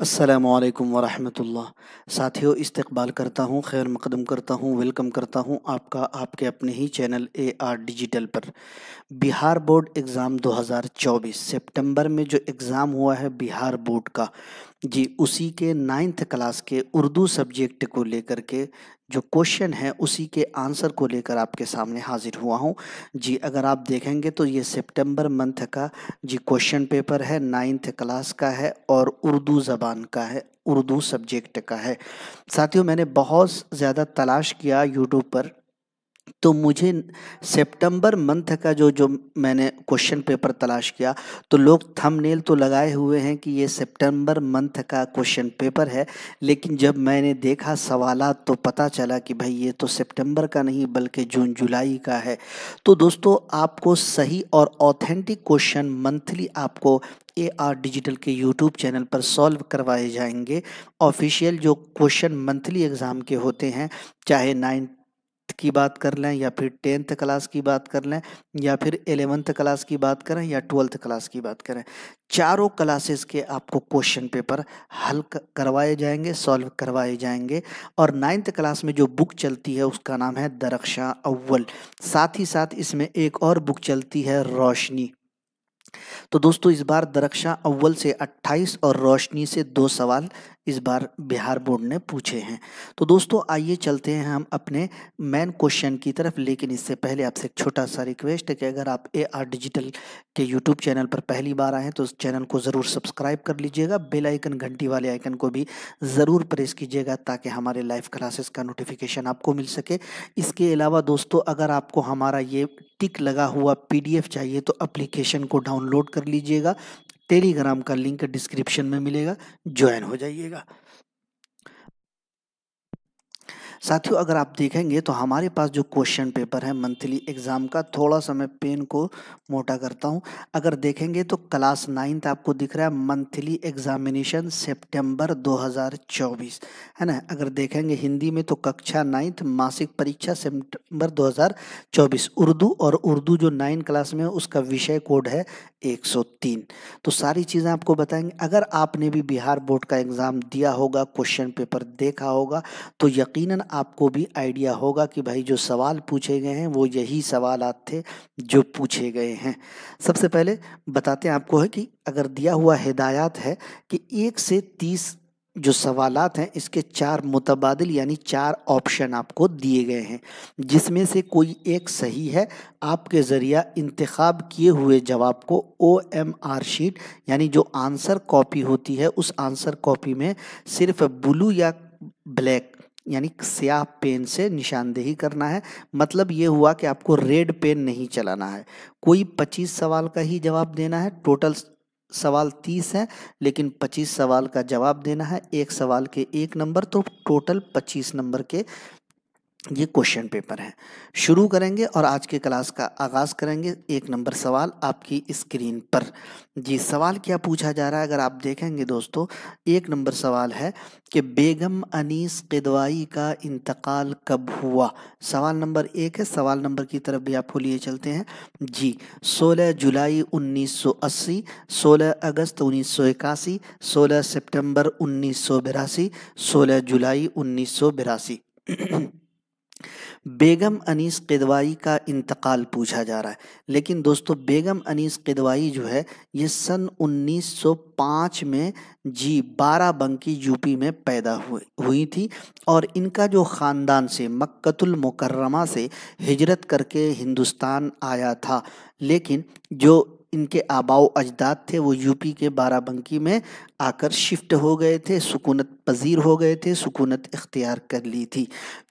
अस्सलामुअलैकुम वरहमतुल्लाह। साथियों, इस्तकबाल करता हूँ, खैर मकदम करता हूँ, वेलकम करता हूँ आपका आपके अपने ही चैनल AR डिजिटल पर। बिहार बोर्ड एग्ज़ाम 2024 सितंबर में जो एग्ज़ाम हुआ है बिहार बोर्ड का, जी उसी के 9th क्लास के उर्दू सब्जेक्ट को लेकर के जो क्वेश्चन है उसी के आंसर को लेकर आपके सामने हाजिर हुआ हूँ। जी अगर आप देखेंगे तो ये सितंबर मंथ का जी क्वेश्चन पेपर है, 9th क्लास का है और उर्दू ज़बान का है, उर्दू सब्जेक्ट का है। साथियों, मैंने बहुत ज़्यादा तलाश किया यूट्यूब पर, तो मुझे सितंबर मंथ का जो जो मैंने क्वेश्चन पेपर तलाश किया, तो लोग थंबनेल तो लगाए हुए हैं कि ये सितंबर मंथ का क्वेश्चन पेपर है, लेकिन जब मैंने देखा सवालात तो पता चला कि भाई ये तो सितंबर का नहीं बल्कि जून जुलाई का है। तो दोस्तों, आपको सही और ऑथेंटिक क्वेश्चन मंथली आपको AR डिजिटल के यूट्यूब चैनल पर सॉल्व करवाए जाएंगे। ऑफिशियल जो क्वेश्चन मंथली एग्ज़ाम के होते हैं, चाहे 9th की बात कर लें या फिर 10th क्लास की बात कर लें या फिर 11th क्लास की बात करें या 12th क्लास की बात करें, चारों क्लासेस के आपको क्वेश्चन पेपर हल करवाए जाएंगे, सॉल्व करवाए जाएंगे। और 9th क्लास में जो बुक चलती है उसका नाम है दरख्शां अव्वल। साथ ही साथ इसमें एक और बुक चलती है रोशनी। तो दोस्तों, इस बार दरख्शां अव्वल से 28 और रोशनी से 2 सवाल इस बार बिहार बोर्ड ने पूछे हैं। तो दोस्तों, आइए चलते हैं हम अपने मेन क्वेश्चन की तरफ, लेकिन इससे पहले आपसे एक छोटा सा रिक्वेस्ट है कि अगर आप AR डिजिटल के यूट्यूब चैनल पर पहली बार आए हैं तो उस चैनल को ज़रूर सब्सक्राइब कर लीजिएगा, बेल आइकन घंटी वाले आइकन को भी ज़रूर प्रेस कीजिएगा ताकि हमारे लाइव क्लासेस का नोटिफिकेशन आपको मिल सके। इसके अलावा दोस्तों, अगर आपको हमारा ये टिक लगा हुआ PDF चाहिए तो एप्लीकेशन को डाउनलोड कर लीजिएगा, टेलीग्राम का लिंक डिस्क्रिप्शन में मिलेगा, ज्वाइन हो जाइएगा। साथियों, अगर आप देखेंगे तो हमारे पास जो क्वेश्चन पेपर है मंथली एग्ज़ाम का, थोड़ा सा मैं पेन को मोटा करता हूं। अगर देखेंगे तो क्लास 9th आपको दिख रहा है, मंथली एग्जामिनेशन सितंबर 2024, है ना। अगर देखेंगे हिंदी में तो कक्षा 9th मासिक परीक्षा सितंबर 2024 उर्दू, और उर्दू जो 9 क्लास में है उसका विषय कोड है 103। तो सारी चीज़ें आपको बताएंगे। अगर आपने भी बिहार बोर्ड का एग्ज़ाम दिया होगा, क्वेश्चन पेपर देखा होगा, तो यकीनन आपको भी आइडिया होगा कि भाई जो सवाल पूछे गए हैं वो यही सवालात थे जो पूछे गए हैं। सबसे पहले बताते हैं आपको है कि अगर दिया हुआ हिदायत है कि 1 से 30 जो सवालात हैं इसके 4 मुतबादिल यानी 4 ऑप्शन आपको दिए गए हैं, जिसमें से कोई एक सही है। आपके ज़रिया इंतखाब किए हुए जवाब को OMR शीट यानी जो आंसर कॉपी होती है उस आंसर कॉपी में सिर्फ ब्लू या ब्लैक यानी स्याह पेन से निशानदेही करना है। मतलब ये हुआ कि आपको रेड पेन नहीं चलाना है। कोई 25 सवाल का ही जवाब देना है। टोटल सवाल 30 है, लेकिन 25 सवाल का जवाब देना है। एक सवाल के 1 नंबर, तो टोटल 25 नंबर के ये क्वेश्चन पेपर है। शुरू करेंगे और आज के क्लास का आगाज़ करेंगे। 1 नंबर सवाल आपकी स्क्रीन पर। जी, सवाल क्या पूछा जा रहा है अगर आप देखेंगे दोस्तों, 1 नंबर सवाल है कि बेगम अनीस किदवाई का इंतकाल कब हुआ। सवाल नंबर 1 है। सवाल नंबर की तरफ भी आपको लिए चलते हैं। जी, 16 जुलाई 1980, 16 अगस्त 1981, 16 सितंबर 1982, 16 जुलाई 1982। बेगम अनीस किदवाई का इंतकाल पूछा जा रहा है, लेकिन दोस्तों बेगम अनीस किदवाई जो है ये सन 1905 में जी बाराबंकी यूपी में पैदा हुई थी, और इनका जो ख़ानदान से मक्कतुल मुकर्रमा से हिजरत करके हिंदुस्तान आया था, लेकिन जो इनके आबाओ अजदाद थे वो यूपी के बाराबंकी में आकर शिफ्ट हो गए थे, सुकूनत पजीर हो गए थे, सुकूनत इख्तियार कर ली थी।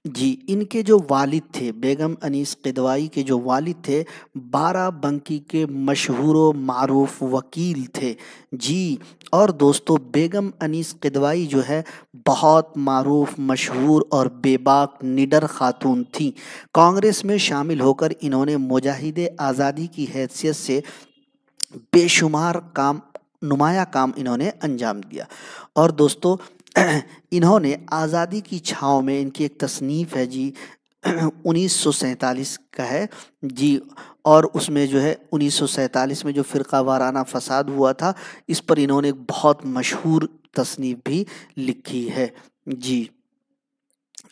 जी, इनके जो वालिद थे, बेगम अनीस किदवाई के जो वालिद थे, बाराबंकी के मशहूर व मारूफ वकील थे। जी, और दोस्तों बेगम अनीस किदवाई जो है बहुत मारूफ, मशहूर और बेबाक निडर खातून थी। कांग्रेस में शामिल होकर इन्होंने मुजाहिदे आज़ादी की हैसियत से बेशुमार काम, नुमाया काम इन्होंने अंजाम दिया। और दोस्तों इन्होंने आज़ादी की छाँव में, इनकी एक तसनीफ़ है जी 1947 का है जी, और उसमें जो है 1947 में जो फ़िरका वाराना फ़साद हुआ था, इस पर इन्होंने एक बहुत मशहूर तसनीफ भी लिखी है जी।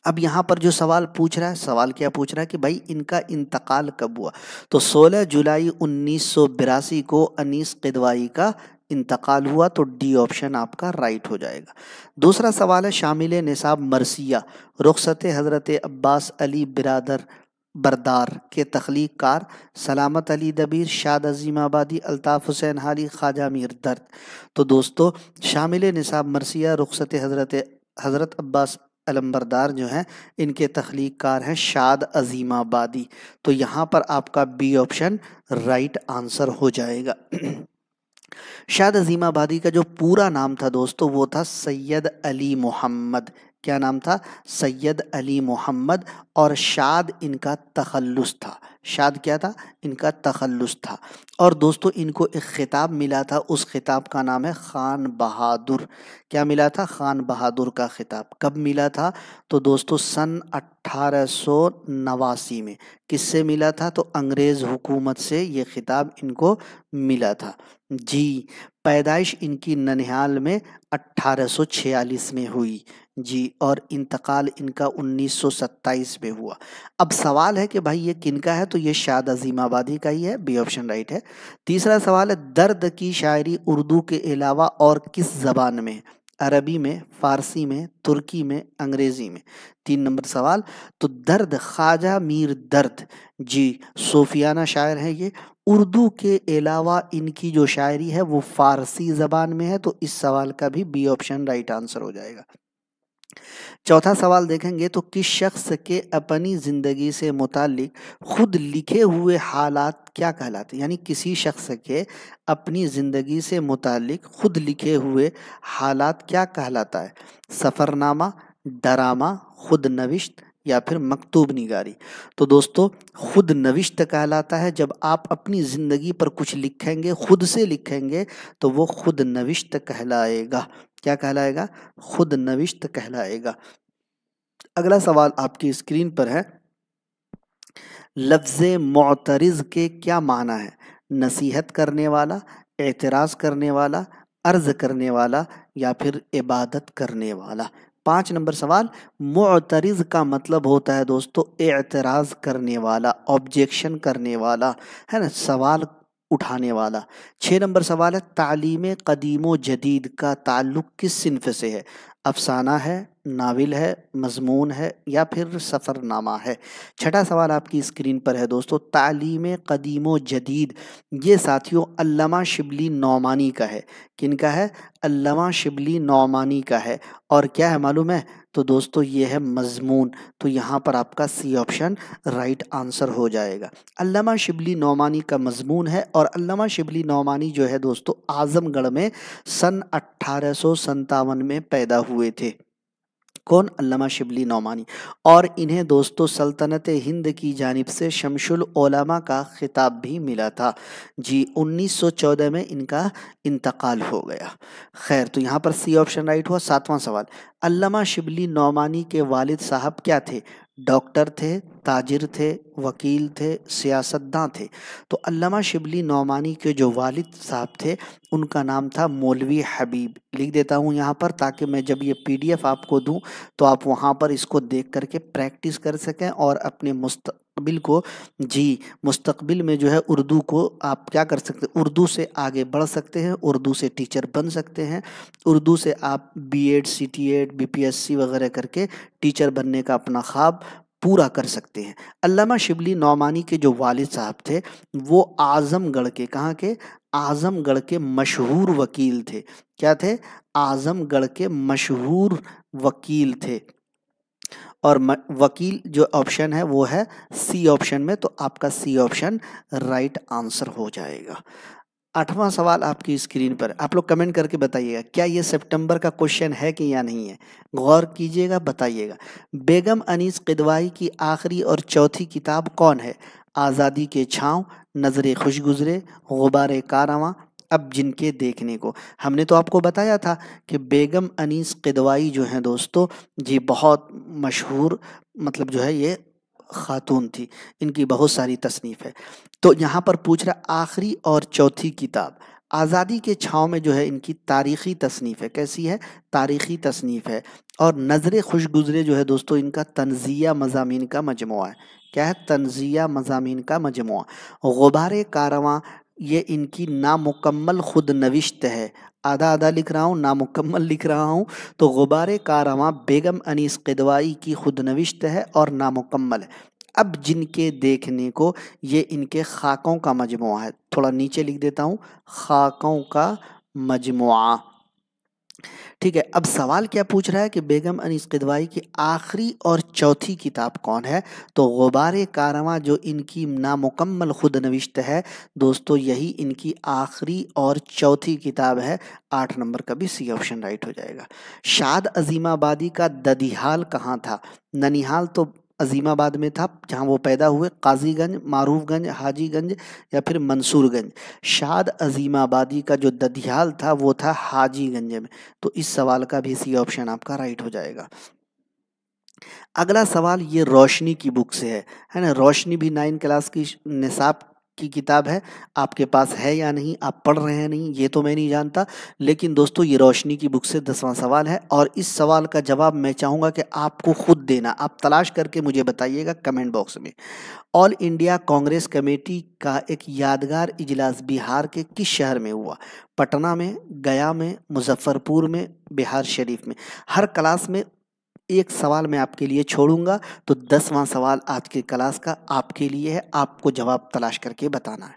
अब यहाँ पर जो सवाल पूछ रहा है, सवाल क्या पूछ रहा है कि भाई इनका इंतकाल कब हुआ, तो 16 जुलाई 1982 को अनीस किदवाई का इंतकाल हुआ, तो डी ऑप्शन आपका राइट हो जाएगा। दूसरा सवाल है शामिल निसाब मरसिया रुखसत हज़रत अब्बास अली बिरादर बरदार के तख्लीक कार सलामत अली दबीर शाद अजीम आबादी अल्ताफ़ हुसैन हाली ख्वाजा मीर दर्द। तो दोस्तों शामिल निसाब मरसिया रुखसत हज़रत अब्बास अलम्बरदार जो हैं इनके तख्लीक़कार हैं शाद अजीमाबादी। तो यहाँ पर आपका बी ऑप्शन राइट आंसर हो जाएगा। शाद अजीमाबादी का जो पूरा नाम था दोस्तों वो था सैयद अली मोहम्मद। क्या नाम था? सैयद अली मोहम्मद। और शाद इनका तखल्लुस था। शाद क्या था? इनका तखल्लुस था। और दोस्तों इनको एक खिताब मिला था, उस खिताब का नाम है खान बहादुर। क्या मिला था? खान बहादुर का खिताब। कब मिला था? तो दोस्तों सन 1889 में। किससे मिला था? तो अंग्रेज़ हुकूमत से ये खिताब इनको मिला था जी। पैदाइश इनकी ननिहाल में 1846 में हुई जी, और इंतकाल इनका 1927 में हुआ। अब सवाल है कि भाई ये किनका है, तो ये शाद अजीमाबादी का ही है, बी ऑप्शन राइट है। तीसरा सवाल है दर्द की शायरी उर्दू के अलावा और किस ज़बान में? अरबी में, फ़ारसी में, तुर्की में, अंग्रेज़ी में। 3 नंबर सवाल, तो दर्द ख्वाजा मीर दर्द जी सूफियाना शायर हैं ये। उर्दू के अलावा इनकी जो शायरी है वो फ़ारसी ज़बान में है, तो इस सवाल का भी बी ऑप्शन राइट आंसर हो जाएगा। चौथा सवाल देखेंगे तो किस शख्स के अपनी ज़िंदगी से मुतालिक खुद लिखे हुए हालात क्या कहलाते हैं? यानी किसी शख्स के अपनी ज़िंदगी से मुतालिक खुद लिखे हुए हालात क्या कहलाता है? सफ़रनामा, डरामा, खुद नविश्त या फिर मकतूब निगारी। तो दोस्तों खुद नविश्त कहलाता है। जब आप अपनी ज़िंदगी पर कुछ लिखेंगे, खुद से लिखेंगे, तो वो खुद नविश्त कहलाएगा। क्या कहलाएगा? खुद नविश्त कहलाएगा। अगला सवाल आपकी स्क्रीन पर है, लफ्ज़ मुअतरिज़ के क्या माना है? नसीहत करने वाला, एतराज़ करने वाला, अर्ज़ करने वाला या फिर इबादत करने वाला। 5 नंबर सवाल, मुअतरिज़ का मतलब होता है दोस्तों एतराज़ करने वाला, ऑब्जेक्शन करने वाला, है ना, सवाल उठाने वाला। 6 नंबर सवाल है तालीम क़दीम व जदीद का ताल्लुक़ किस सिन्फ़ से है? अफ़साना है, नाविल है, मज़मून है या फिर सफ़रनामा है। छठा सवाल आपकी स्क्रीन पर है दोस्तों, तालीम क़दीम व जदीद ये साथियों अल्लामा शिबली नौमानी का है। किनका है? अल्लामा शिबली नौमानी का है। और क्या है मालूम है? तो दोस्तों ये है मज़मून। तो यहाँ पर आपका सी ऑप्शन राइट आंसर हो जाएगा। अल्लामा शिबली नौमानी का मज़मून है। और अल्लामा शिबली नौमानी जो है दोस्तों आज़मगढ़ में सन 1857 में पैदा हुए थे। कौन? अल्लामा शिबली नौमानी। और इन्हें दोस्तों सल्तनत हिंद की जानिब से शमशुल उलमा का खिताब भी मिला था जी। 1914 में इनका इंतकाल हो गया। खैर, तो यहाँ पर सी ऑप्शन राइट हुआ। 7वां सवाल, अल्लामा शिबली नौमानी के वालिद साहब क्या थे? डॉक्टर थे, ताजिर थे, वकील थे, सियासतदान थे। तो अल्लामा शिबली नौमानी के जो वालिद साहब थे उनका नाम था मौलवी हबीब। लिख देता हूँ यहाँ पर ताकि मैं जब ये PDF आपको दूँ तो आप वहाँ पर इसको देख करके प्रैक्टिस कर सकें और अपने मुस्तकबिल को जी मुस्तकबिल में जो है उर्दू को आप क्या कर सकते हैं, उर्दू से आगे बढ़ सकते हैं, उर्दू से टीचर बन सकते हैं, उर्दू से आप B.Ed, CTET, BPSC वगैरह करके टीचर बनने का अपना ख्वाब पूरा कर सकते हैं। अल्लामा शिबली नौमानी के जो वालिद साहब थे वो आज़मगढ़ के, कहाँ के? आज़मगढ़ के मशहूर वकील थे। क्या थे? आज़मगढ़ के मशहूर वकील थे। और वकील जो ऑप्शन है वो है सी ऑप्शन में, तो आपका सी ऑप्शन राइट आंसर हो जाएगा। 8वां सवाल आपकी स्क्रीन पर, आप लोग कमेंट करके बताइएगा क्या ये सितंबर का क्वेश्चन है कि या नहीं है। गौर कीजिएगा, बताइएगा। बेगम अनीस किदवाई की आखिरी और चौथी किताब कौन है? आज़ादी के छाँव, नज़रे खुश गुज़रे, गुबारे कारवां, अब जिनके देखने को। हमने तो आपको बताया था कि बेगम अनीस किदवाई जो हैं दोस्तों जी बहुत मशहूर मतलब जो है ये खातून थी, इनकी बहुत सारी तसनीफ़ है। तो यहाँ पर पूछ रहा आखिरी और चौथी किताब, आज़ादी के छाँव में जो है इनकी तारीख़ी तसनीफ़ है। कैसी है? तारीख़ी तसनीफ़ है। और नज़रे खुशगुज़रे जो है दोस्तों इनका तंज़िया मज़ामीन का मजमुआ है। क्या है? तंज़िया मज़ामीन का मजमुआ। गुबारे कारवां ये इनकी नामुकम्मल खुद नविश्त है। आधा आधा लिख रहा हूँ, नामुकम्मल लिख रहा हूँ। तो गुबारे कारवां बेगम अनीस किदवाई की खुद नविश्त है और नामुकम्मल है। अब जिनके देखने को ये इनके खाकों का मजमुआ है। थोड़ा नीचे लिख देता हूँ, खाकों का मजमुआ। ठीक है, अब सवाल क्या पूछ रहा है कि बेगम अनीस किदवाई की आखिरी और चौथी किताब कौन है? तो गुबारे कारवां जो इनकी नामुकम्मल खुद नविश्त है दोस्तों, यही इनकी आखिरी और चौथी किताब है। 8 नंबर का भी सी ऑप्शन राइट हो जाएगा। शाद अजीमाबादी का ददिहाल कहाँ था? ननिहाल तो अजीमाबाद में था जहाँ वो पैदा हुए। काजीगंज, मारूफगंज, हाजीगंज या फिर मंसूरगंज। शाद अजीमाबादी का जो ददियाल था वो था हाजीगंज में। तो इस सवाल का भी सी ऑप्शन आपका राइट हो जाएगा। अगला सवाल ये रोशनी की बुक से है ना। रोशनी भी 9 क्लास की निसाब की किताब है। आपके पास है या नहीं, आप पढ़ रहे हैं नहीं, ये तो मैं नहीं जानता, लेकिन दोस्तों ये रोशनी की बुक से 10वां सवाल है। और इस सवाल का जवाब मैं चाहूँगा कि आपको खुद देना। आप तलाश करके मुझे बताइएगा कमेंट बॉक्स में। ऑल इंडिया कांग्रेस कमेटी का एक यादगार इजलास बिहार के किस शहर में हुआ? पटना में, गया में, मुजफ्फरपुर में, बिहार शरीफ में। हर क्लास में एक सवाल मैं आपके लिए छोड़ूंगा। तो 10वां सवाल आज की क्लास का आपके लिए है, आपको जवाब तलाश करके बताना है।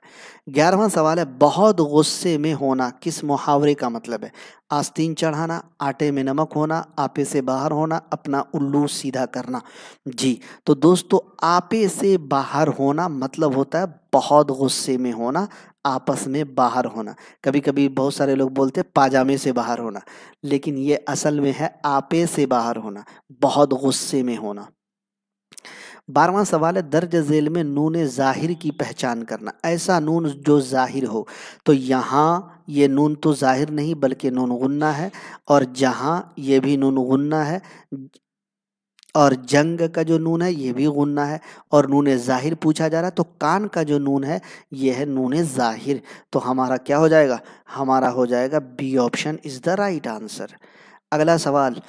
11वां सवाल है, बहुत गुस्से में होना किस मुहावरे का मतलब है? आस्तीन चढ़ाना, आटे में नमक होना, आपे से बाहर होना, अपना उल्लू सीधा करना। जी, तो दोस्तों आपे से बाहर होना मतलब होता है बहुत गुस्से में होना, आपस में बाहर होना। कभी कभी बहुत सारे लोग बोलते हैं पाजामे से बाहर होना, लेकिन ये असल में है आपे से बाहर होना, बहुत गुस्से में होना। 12वां सवाल है, दर्ज झेल में नून ज़ाहिर की पहचान करना। ऐसा नून जो ज़ाहिर हो। तो यहाँ ये नून तो ज़ाहिर नहीं बल्कि नून गुन्ना है, और जहाँ ये भी नून गुन्ना है, और जंग का जो नून है ये भी गुन्ना है, और नून ज़ाहिर पूछा जा रहा है तो कान का जो नून है ये है नून ज़ाहिर। तो हमारा क्या हो जाएगा? हमारा हो जाएगा B option is the right answer. अगला सवाल,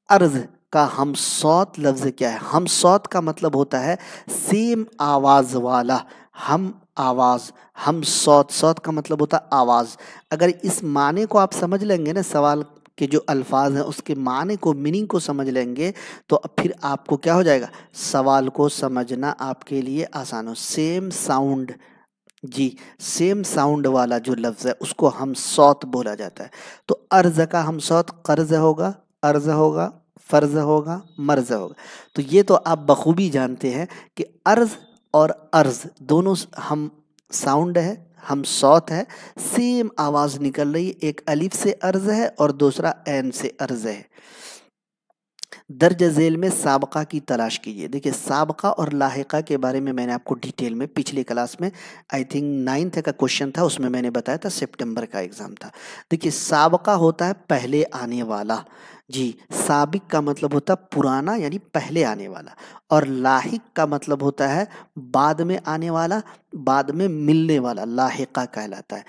अर्ज का हमसौत लफ्ज़ क्या है? हमसौत का मतलब होता है सेम आवाज़ वाला। हम आवाज़, हम सौत, सौत का मतलब होता है आवाज़। अगर इस माने को आप समझ लेंगे ना, सवाल के जो अल्फाज हैं उसके माने को, मीनिंग को समझ लेंगे, तो फिर आपको क्या हो जाएगा? सवाल को समझना आपके लिए आसान हो। सेम साउंड, जी, सेम साउंड वाला जो लफ्ज़ है उसको हम सौत बोला जाता है। तो अर्ज का हम सौत कर्ज होगा, अर्ज होगा, फर्ज होगा, मर्ज होगा। तो ये तो आप बखूबी जानते हैं कि अर्ज और अर्ज दोनों हम साउंड है, हम सौत है, सेम आवाज़ निकल रही। एक अलिफ से अर्ज है और दूसरा ऐन से अर्ज है। दर्ज झेल में साबका की तलाश कीजिए। देखिए साबका और लाहिका के बारे में मैंने आपको डिटेल में पिछली क्लास में, आई थिंक 9th का क्वेश्चन था, उसमें मैंने बताया था, सितंबर का एग्जाम था। देखिए साबका होता है पहले आने वाला। जी, साबिक का मतलब होता है पुराना यानी पहले आने वाला, और लाहिक का मतलब होता है बाद में आने वाला, बाद में मिलने वाला, लाहिका कहलाता है।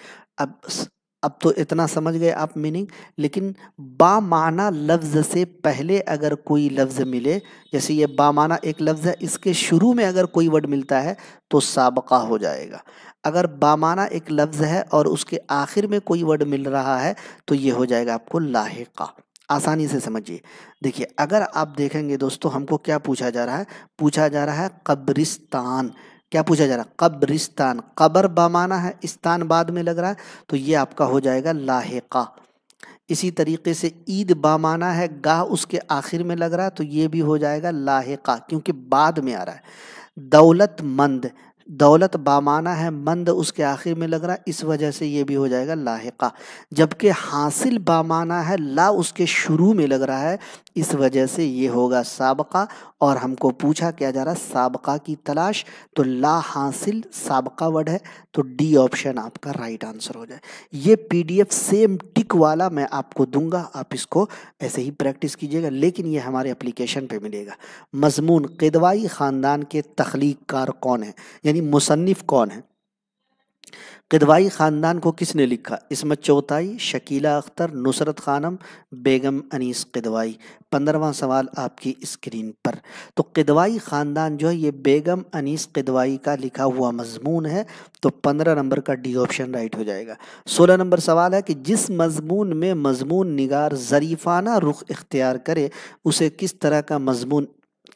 अब तो इतना समझ गए आप मीनिंग। लेकिन बामाना लफ्ज़ से पहले अगर कोई लफ्ज़ मिले, जैसे ये बामाना एक लफ्ज़ है, इसके शुरू में अगर कोई वर्ड मिलता है तो साबका हो जाएगा। अगर बामाना एक लफ्ज़ है और उसके आखिर में कोई वर्ड मिल रहा है तो ये हो जाएगा आपको लाहिका। आसानी से समझिए। देखिए अगर आप देखेंगे दोस्तों, हमको क्या पूछा जा रहा है? पूछा जा रहा है कब्रिस्तान। क्या पूछा जा रहा है? कब्रिस्तान। कब्र बामाना है, स्थान बाद में लग रहा है, तो ये आपका हो जाएगा लाहिका। इसी तरीके से ईद बामाना है, गाह उसके आखिर में लग रहा है, तो ये भी हो जाएगा लाहिका क्योंकि बाद में आ रहा है। दौलतमंद, दौलत बामाना है, मंद उसके आखिर में लग रहा है, इस वजह से ये भी हो जाएगा लाहिका। जबकि हासिल बामाना है, ला उसके शुरू में लग रहा है, इस वजह से ये होगा साबका। और हमको पूछा क्या जा रहा है? साबका की तलाश। तो ला हासिल साबका वर्ड है, तो डी ऑप्शन आपका राइट आंसर हो जाए। ये पीडीएफ सेम टिक वाला मैं आपको दूंगा, आप इसको ऐसे ही प्रैक्टिस कीजिएगा, लेकिन ये हमारे एप्लीकेशन पे मिलेगा। मजमून, किदवाई ख़ानदान के तख्लीक़ कार कौन है, यानी मुसन्निफ़ कौन है? किदवाई ख़ानदान को किसने लिखा? इस्मत चौथाई, शकीला अख्तर, नुसरत खानम, बेगम अनीस किदवाई। 15वां सवाल आपकी स्क्रीन पर। तो किदवाई ख़ानदान जो है ये बेगम अनीस किदवाई का लिखा हुआ मजमून है, तो 15 नंबर का डी ऑप्शन राइट हो जाएगा। 16 नंबर सवाल है कि जिस मजमून में मजमून निगार ज़रीफ़ाना रुख इख्तियार करे उसे किस तरह का मजमून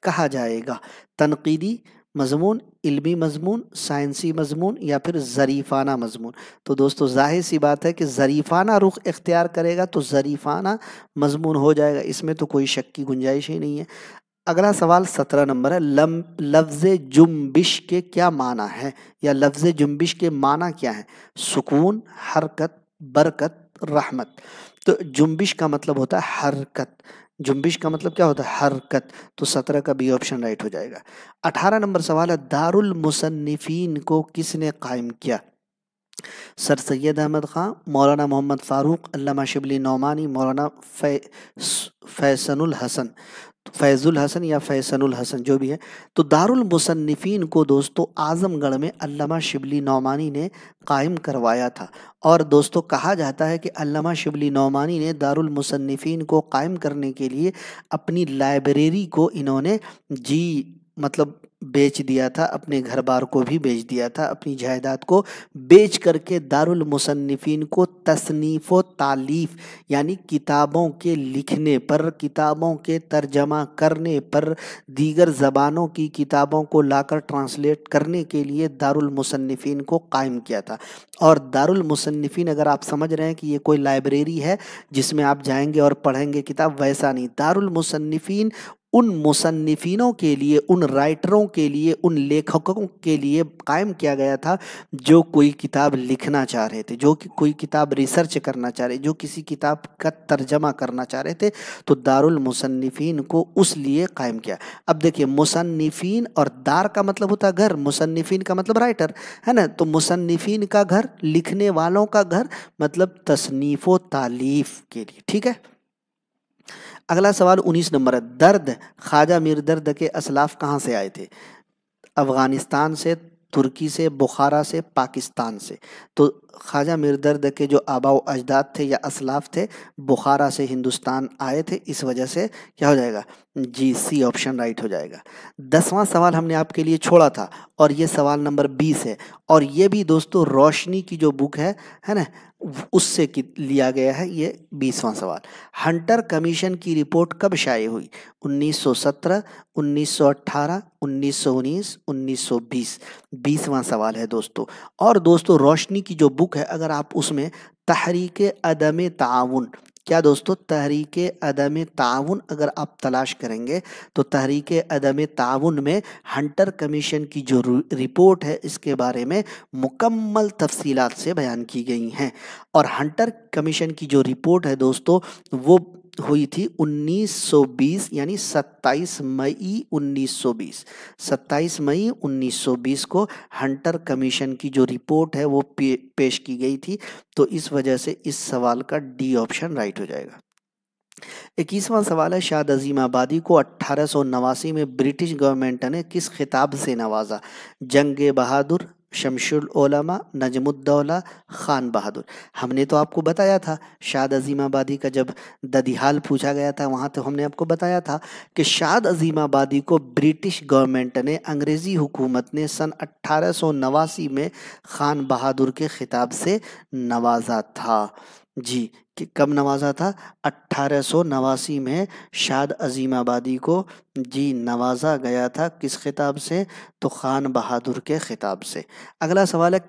कहा जाएगा? तनकीदी मजमून, इल्मी मजमून, साइंसी मजमून या फिर ज़रीफ़ाना मजमून। तो दोस्तों जाहिर सी बात है कि ज़रीफ़ाना रुख इख्तियार करेगा तो ज़रीफ़ाना मजमून हो जाएगा, इसमें तो कोई शक की गुंजाइश ही नहीं है। अगला सवाल 17 नंबर है, लफ्ज़ जुम्बिश के क्या माना है, या लफ्ज़ जुम्बिश के माना क्या है? सुकून, हरकत, बरकत, रहमत। तो जुम्बिश का मतलब होता है हरकत, जुम्बिश का मतलब क्या होता है? हरकत। तो 17 का बी ऑप्शन राइट हो जाएगा। 18 नंबर सवाल है, दारुल मुसन्निफीन को किसने कायम किया? सर सैयद अहमद ख़ान, मौलाना मोहम्मद फ़ारूक, अल्लामा शिबली नौमानी, मौलाना फैसनुल हसन, फैज़ुल हसन या फैसनुल हसन जो भी है। तो दारुल मुसन्निफीन को दोस्तों आज़मगढ़ में अल्लामा शिबली नौमानी ने कायम करवाया था। और दोस्तों कहा जाता है कि अल्लामा शिबली नौमानी ने दारुल मुसन्निफीन को कायम करने के लिए अपनी लाइब्रेरी को इन्होंने मतलब बेच दिया था, अपने घर बार को भी बेच दिया था, अपनी जायदाद को बेच करके दारुल मुसन्निफीन को तसनीफ़ व तालीफ़ यानी किताबों के लिखने पर, किताबों के तर्जमा करने पर, दीगर ज़बानों की किताबों को लाकर ट्रांसलेट करने के लिए दारुल मुसन्निफीन को कायम किया था। और दारुल मुसन्निफीन अगर आप समझ रहे हैं कि ये कोई लाइब्रेरी है जिसमें आप जाएंगे और पढ़ेंगे किताब, वैसा नहीं। दारुल मुसन्निफीन उन मुसन्निफिनों के लिए, उन राइटरों के लिए, उन लेखकों के लिए कायम किया गया था जो कोई किताब लिखना चाह रहे थे, जो कि कोई किताब रिसर्च करना चाह रहे, जो किसी किताब का तर्जमा करना चाह रहे थे, तो दारुल मुसन्निफीन को उस लिए कायम किया। अब देखिए मुसन्निफीन और दार का मतलब होता है घर, मुसन्निफीन का मतलब राइटर है ना, तो मुसन्निफीन का घर, लिखने वालों का घर, मतलब तसनीफ़ व तालीफ के लिए। ठीक है। अगला सवाल 19 नंबर है, दर्द ख्वाजा मीर दर्द के असलाफ कहाँ से आए थे? अफ़गानिस्तान से, तुर्की से, बुखारा से, पाकिस्तान से। तो ख्वाजा मीर दर्द के जो आबा व अजदाद थे या असलाफ थे, बुखारा से हिंदुस्तान आए थे, इस वजह से क्या हो जाएगा? जी, सी ऑप्शन राइट हो जाएगा। 10वां सवाल हमने आपके लिए छोड़ा था और ये सवाल नंबर 20 है, और ये भी दोस्तों रोशनी की जो बुक है ना, उससे लिया गया है ये 20वां सवाल। हंटर कमीशन की रिपोर्ट कब शाये हुई? 1917, 1918, 1919, 1920। 20वां सवाल है दोस्तों। और दोस्तों रोशनी की जो बुक है, अगर आप उसमें तहरीक अदम ताउन, क्या दोस्तों? तहरीक अदम ताउन अगर आप तलाश करेंगे तो तहरीक अदम ताउन में हंटर कमीशन की जो रिपोर्ट है इसके बारे में मुकम्मल तफसीलात से बयान की गई हैं। और हंटर कमीशन की जो रिपोर्ट है दोस्तों वो हुई थी 1920 यानी 27 मई 1920। 27 मई 1920 को हंटर कमीशन की जो रिपोर्ट है वो पेश की गई थी। तो इस वजह से इस सवाल का डी ऑप्शन राइट हो जाएगा। 21वां सवाल है, शाद अजीम आबादी को 1889 में ब्रिटिश गवर्नमेंट ने किस खिताब से नवाजा? जंग बहादुर, शमशुल उलमा, नजमुद्दौला, खान बहादुर। हमने तो आपको बताया था, शाद अजीम आबादी का जब ददिहाल पूछा गया था वहाँ तो हमने आपको बताया था कि शाद अजीम आबादी को ब्रिटिश गवर्नमेंट ने, अंग्रेज़ी हुकूमत ने सन 1889 में खान बहादुर के खिताब से नवाजा था। जी, कि कब नवाजा था? 1889 में शाद अजीम आबादी को जी नवाजा गया था। किस खिताब से? तो खान बहादुर के खिताब से। अगला सवाल है,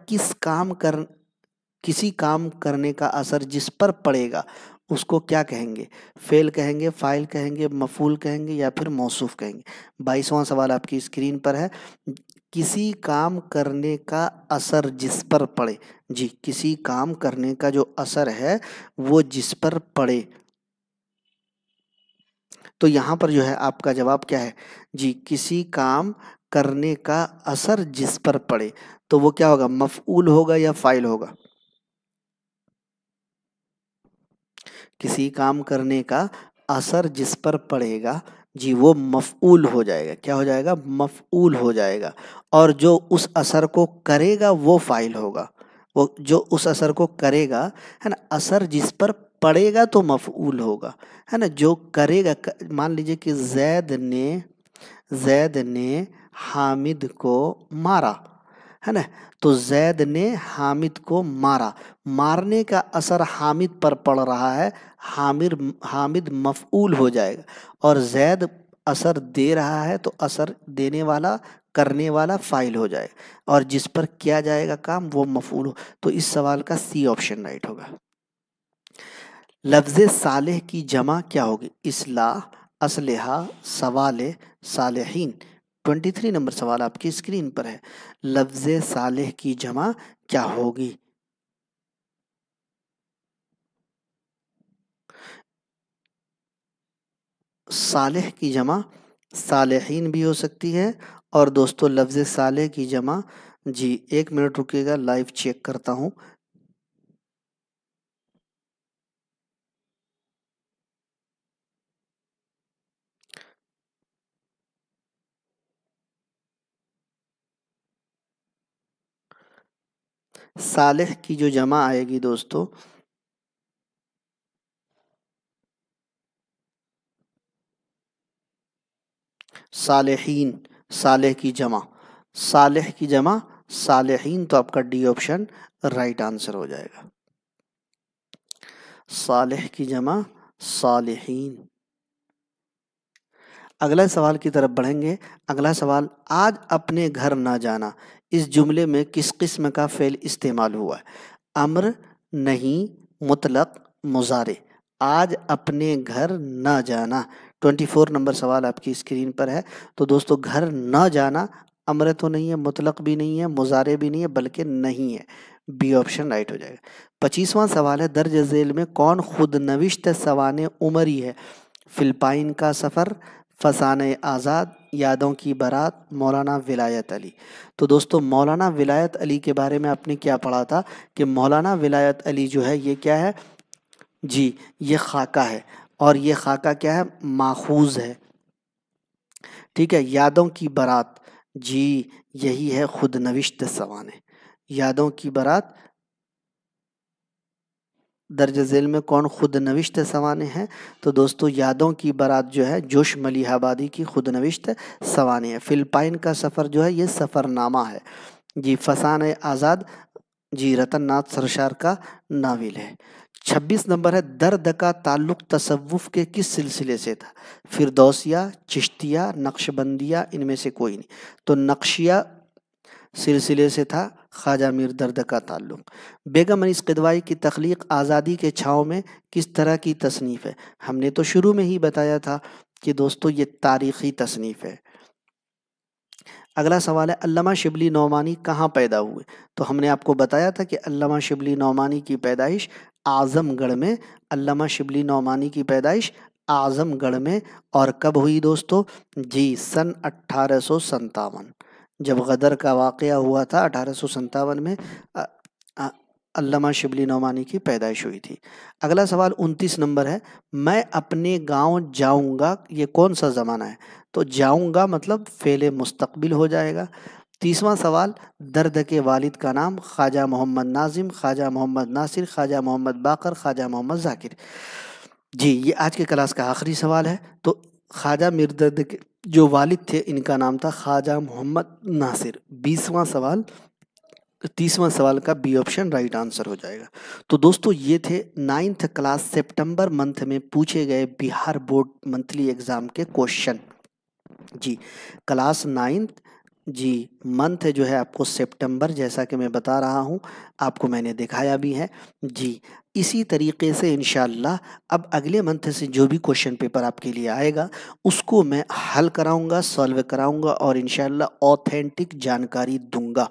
किसी काम करने का असर जिस पर पड़ेगा उसको क्या कहेंगे? फेल कहेंगे, फाइल कहेंगे, मफूल कहेंगे या फिर मौसूफ कहेंगे? 22वां सवाल आपकी स्क्रीन पर है, किसी काम करने का असर जिस पर पड़े। जी, किसी काम करने का जो असर है वो जिस पर पड़े, तो यहाँ पर जो है आपका जवाब क्या है? जी, किसी काम करने का असर जिस पर पड़े, तो वो क्या होगा? मफऊल होगा या फाइल होगा? किसी काम करने का असर जिस पर पड़ेगा जी वो मफऊल हो जाएगा। क्या हो जाएगा? मफऊल हो जाएगा। और जो उस असर को करेगा वो फाइल होगा। वो जो उस असर को करेगा, है ना, असर जिस पर पड़ेगा तो मफऊल होगा, है ना, जो करेगा। मान लीजिए कि जैद ने हामिद को मारा, है ना, तो जैद ने हामिद को मारा, मारने का असर हामिद पर पड़ रहा है, हामिद मफऊल हो जाएगा, और जैद असर दे रहा है तो असर देने वाला, करने वाला फाइल हो जाएगा, और जिस पर किया जाएगा काम वो मफऊल हो। तो इस सवाल का सी ऑप्शन राइट होगा। लफ्ज़ सालेह की जमा क्या होगी? इस्लाह, असलहा, सवाले, सालेहीन। 23 नंबर सवाल आपकी स्क्रीन पर है। लफ्ज़ सालेह की जमा क्या होगी? सालेह की जमा सालेहीन भी हो सकती है, और दोस्तों लफ्ज़ सालेह की जमा, जी 1 मिनट रुकिएगा, लाइव चेक करता हूँ। सालेह की जो जमा आएगी दोस्तों, सालेहीन, सालेह की जमा, सालेह की जमा सालेहीन, तो आपका डी ऑप्शन राइट आंसर हो जाएगा। सालेह की जमा सालेहीन। अगला सवाल की तरफ बढ़ेंगे। अगला सवाल, आज अपने घर ना जाना, इस जुमले में किस किस्म का फ़ेल इस्तेमाल हुआ है? अम्र, नहीं, मुतलक, मुजारे। आज अपने घर ना जाना, 24 नंबर सवाल आपकी स्क्रीन पर है। तो दोस्तों घर न जाना अम्र तो नहीं है, मुतलक भी नहीं है, मुजारे भी नहीं है, बल्कि नहीं है। बी ऑप्शन राइट हो जाएगा। 25वां सवाल है, दर्ज झेल में कौन खुद नविश्त सवाने उमरी है? फिलिपाइन का सफ़र, फसाने आज़ाद, यादों की बारात, मौलाना विलायत अली। तो दोस्तों मौलाना विलायत अली के बारे में आपने क्या पढ़ा था कि मौलाना विलायत अली जो है ये क्या है? जी ये खाका है, और ये खाका क्या है? माखूज है, ठीक है। यादों की बारात, जी यही है खुद नविश्त सवाने। यादों की बारात दर्ज झेल में कौन खुद नविश्त सवाने हैं? तो दोस्तों यादों की बारात जो है जोश मलिहाबादी की खुद नविश्त सवाने है। फिलिपाइन का सफ़र जो है ये सफ़रनामा है। जी फसाने आज़ाद, जी रतन नाथ सरशार का नाविल है। 26 नंबर है, दर्द का ताल्लुक तसव्वुफ के किस सिलसिले से था? फिरदौसिया, चिश्तिया, नक्शबंदिया, इनमें से कोई नहीं। तो नक्शिया सिलसिले से था ख्वाजा मीर दर्द का ताल्लुक। बेगम अनीस किदवाई की तख्लीक आज़ादी के छाँव में किस तरह की तसनीफ़ है? हमने तो शुरू में ही बताया था कि दोस्तों ये तारीख़ी तसनीफ़ है। अगला सवाल है, अल्लामा शिबली नौमानी कहाँ पैदा हुए? तो हमने आपको बताया था कि अल्लामा शिबली नौमानी की पैदाइश आज़मगढ़ में, अल्लामा शिबली नौमानी की पैदाइश आज़मगढ़ में, और कब हुई दोस्तों? जी सन 1857, जब गदर का वाक़या हुआ था 1857 में अल्लामा शिबली नौमानी की पैदाइश हुई थी। अगला सवाल 29 नंबर है, मैं अपने गांव जाऊंगा, ये कौन सा ज़माना है? तो जाऊंगा मतलब फ़ेले मुस्तक़बिल हो जाएगा। 30वां सवाल, दर्द के वालिद का नाम? ख्वाजा मोहम्मद नाजिम, ख्वाजा मोहम्मद नासिर, ख्वाजा मोहम्मद बाकर, ख्वाजा मोहम्मद जाकिर। जी ये आज के क्लास का आखिरी सवाल है। तो ख्वाजा मीर दर्द के जो वालिद थे इनका नाम था ख्वाजा मोहम्मद नासिर। 20वां सवाल, 30वां सवाल का बी ऑप्शन राइट आंसर हो जाएगा। तो दोस्तों ये थे 9th क्लास सितंबर मंथ में पूछे गए बिहार बोर्ड मंथली एग्जाम के क्वेश्चन। जी क्लास 9th, जी मंथ जो है आपको सितंबर, जैसा कि मैं बता रहा हूँ आपको मैंने दिखाया भी है। जी इसी तरीके से इंशाल्लाह अब अगले मंथ से जो भी क्वेश्चन पेपर आपके लिए आएगा उसको मैं हल कराऊंगा, सॉल्व कराऊंगा, और इंशाल्लाह ऑथेंटिक जानकारी दूंगा।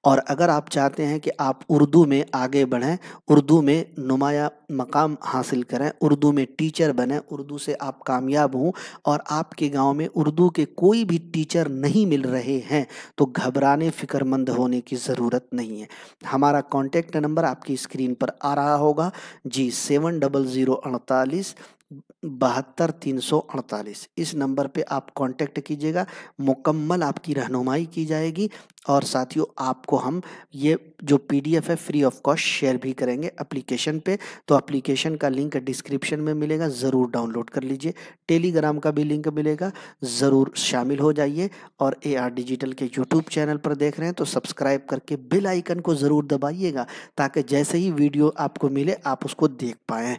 और अगर आप चाहते हैं कि आप उर्दू में आगे बढ़ें, उर्दू में नुमाया मकाम हासिल करें, उर्दू में टीचर बने, उर्दू से आप कामयाब हों, और आपके गांव में उर्दू के कोई भी टीचर नहीं मिल रहे हैं, तो घबराने फ़िक्रमंद होने की ज़रूरत नहीं है। हमारा कॉन्टैक्ट नंबर आपकी स्क्रीन पर आ रहा होगा। जी 7008 72 348 इस नंबर पे आप कांटेक्ट कीजिएगा। मुकम्मल आपकी रहनुमाई की जाएगी और साथियों आपको हम ये जो पीडीएफ है फ्री ऑफ कॉस्ट शेयर भी करेंगे एप्लीकेशन पे। तो एप्लीकेशन का लिंक डिस्क्रिप्शन में मिलेगा, ज़रूर डाउनलोड कर लीजिए। टेलीग्राम का भी लिंक मिलेगा, ज़रूर शामिल हो जाइए। और AR डिजिटल के यूट्यूब चैनल पर देख रहे हैं तो सब्सक्राइब करके बेल आइकन को ज़रूर दबाइएगा, ताकि जैसे ही वीडियो आपको मिले आप उसको देख पाएँ।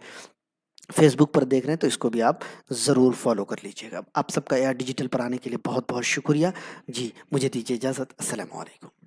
फेसबुक पर देख रहे हैं तो इसको भी आप ज़रूर फॉलो कर लीजिएगा। आप सबका AR डिजिटल पर आने के लिए बहुत बहुत शुक्रिया जी। मुझे दीजिए इजाज़त। अस्सलाम वालेकुम।